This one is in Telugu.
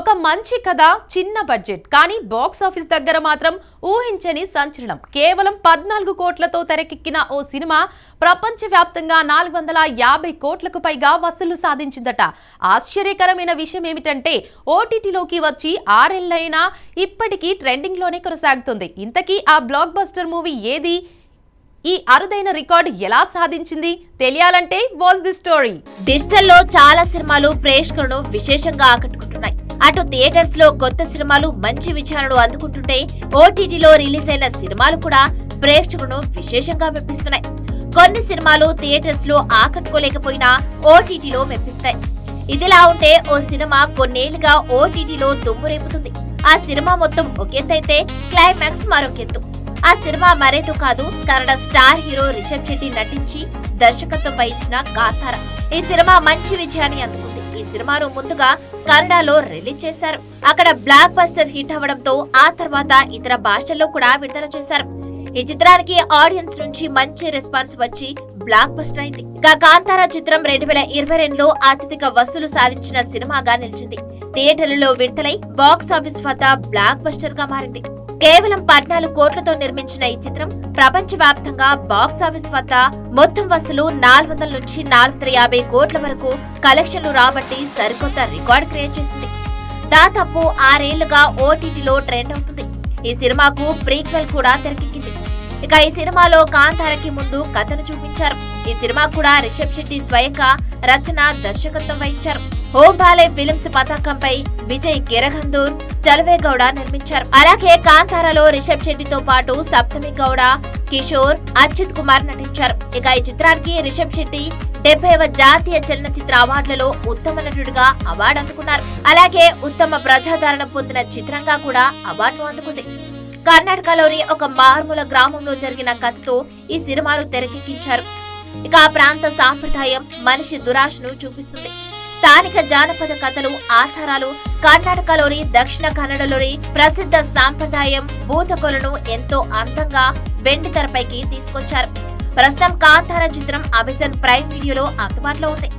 ఒక మంచి కథ, చిన్న బడ్జెట్ కానీ బాక్స్ ఆఫీస్ దగ్గర మాత్రం ఊహించని సంచలనం. కేవలం 14 కోట్లతో తెరకెక్కిన ఓ సినిమా ప్రపంచవ్యాప్తంగా 450 కోట్లకు పైగా వసూలు సాధించిందట. ఆశ్చర్యకరమైన విషయం ఏమిటంటే ఓటీటీలోకి వచ్చి 6 ఏళ్లైనా ఇప్పటికీ ట్రెండింగ్ లోనే కొనసాగుతుంది. ఇంతకీ ఆ బ్లాక్ బస్టర్ మూవీ ఏది? ఈ అరుదైన రికార్డ్ ఎలా సాధించింది? తెలియాలంటే వాచ్ ది స్టోరీ. డిజిటల్ లో చాలా సినిమాలు ప్రేక్షకులను విశేషంగా ఆకట్టుకుంటున్నాయి. అటు థియేటర్స్ లో కొత్త సినిమాలు మంచి విచారణలు అందుకుంటుంటే ఓటీటీలో రిలీజ్ అయిన సినిమాలు కూడా ప్రేక్షకులను విశేషంగా మెప్పిస్తున్నాయి. కొన్ని సినిమాలు థియేటర్స్ లో ఆకట్టుకోలేకపోయినా ఓటీటీలో మెప్పిస్తాయి. ఇదిలా ఉంటే ఓ సినిమా కొన్నేళ్లుగా ఓటీటీలో దుమ్ము రేపుతుంది. ఆ సినిమా మొత్తం ఒకెత్తైతే క్లైమాక్స్ మరొకెత్తు. ఆ సినిమా మరేదో కాదు, కన్నడ స్టార్ హీరో రిషబ్ శెట్టి నటించి దర్శకత్వం వహించిన కాంతార. ఈ సినిమా మంచి విజయాన్ని అందుకుంది. ఈ సినిమాను ముందుగా కన్నడలో రిలీజ్ చేశారు. అక్కడ బ్లాక్ బస్టర్ హిట్ అవ్వడంతో ఆ తర్వాత ఇతర భాషల్లో కూడా విడుదల చేశారు. ఈ చిత్రానికి ఆడియన్స్ నుంచి మంచి రెస్పాన్స్ వచ్చి బ్లాక్ బస్టర్ అయింది. ఇక కాంతార చిత్రం 2022లో అత్యధిక వసూలు సాధించిన సినిమాగా నిలిచింది. థియేటర్లలో విడుదలై బాక్స్ ఆఫీస్ వద్ద బ్లాక్ బస్టర్ గా మారింది. కేవలం 14 కోట్లతో నిర్మించిన ఈ చిత్రం ప్రపంచవ్యాప్తంగా బాక్స్ ఆఫీస్ వద్ద మొత్తం వసూలు 400 నుంచి 450 కోట్ల వరకు కలెక్షన్లు రాబట్టి సరికొత్త రికార్డు క్రియేట్ చేసింది. దాదాపు 6 ఏళ్లుగా ఓటీటీలో ట్రెండ్ అవుతుంది. ఈ సినిమాకు ప్రీక్వెల్ కూడా తెరకెక్కింది. ఇక ఈ సినిమాలో కాంతారకి ముందు కథను చూపించారు. ఈ సినిమా కూడా రిషబ్ శెట్టి స్వయంగా రచన, దర్శకత్వం వహించారు. ఓం బాలే ఫిల్మ్స్ పతాకంపై విజయ్ కిరగందూర్, చలవే గౌడ నిర్మించారు. అలాగే కాంతారలో రిషబ్ శెట్టితో పాటు సప్తమి గౌడ, కిషోర్, అచ్యుత్ కుమార్ నటించారు. ఇక ఈ చిత్రానికి రిషబ్ శెట్టి 70వ జాతీయ చలనచిత్ర అవార్డులలో ఉత్తమ నటుడిగా అవార్డు అందుకున్నారు. అలాగే ఉత్తమ ప్రజాదరణ పొందిన చిత్రంగా కూడా అవార్డును అందుకుంది. కర్ణాటకలోని ఒక మారుమూల గ్రామంలో జరిగిన కథతో ఈ సినిమాను తెరకెక్కించారు. ఇక ఆ ప్రాంత సాంప్రదాయం, మనిషి దురాశను చూపిస్తుంది. స్థానిక జానపద కథలు, ఆచారాలు, కర్ణాటకలోని దక్షిణ కన్నడలోని ప్రసిద్ధ సాంప్రదాయం భూతకొలను ఎంతో అందంగా వెండి తెరపైకి తీసుకొచ్చారు. ప్రస్తుతం కాంతార చిత్రం అమెజాన్ ప్రైమ్ వీడియోలో అందుబాటులో ఉంది.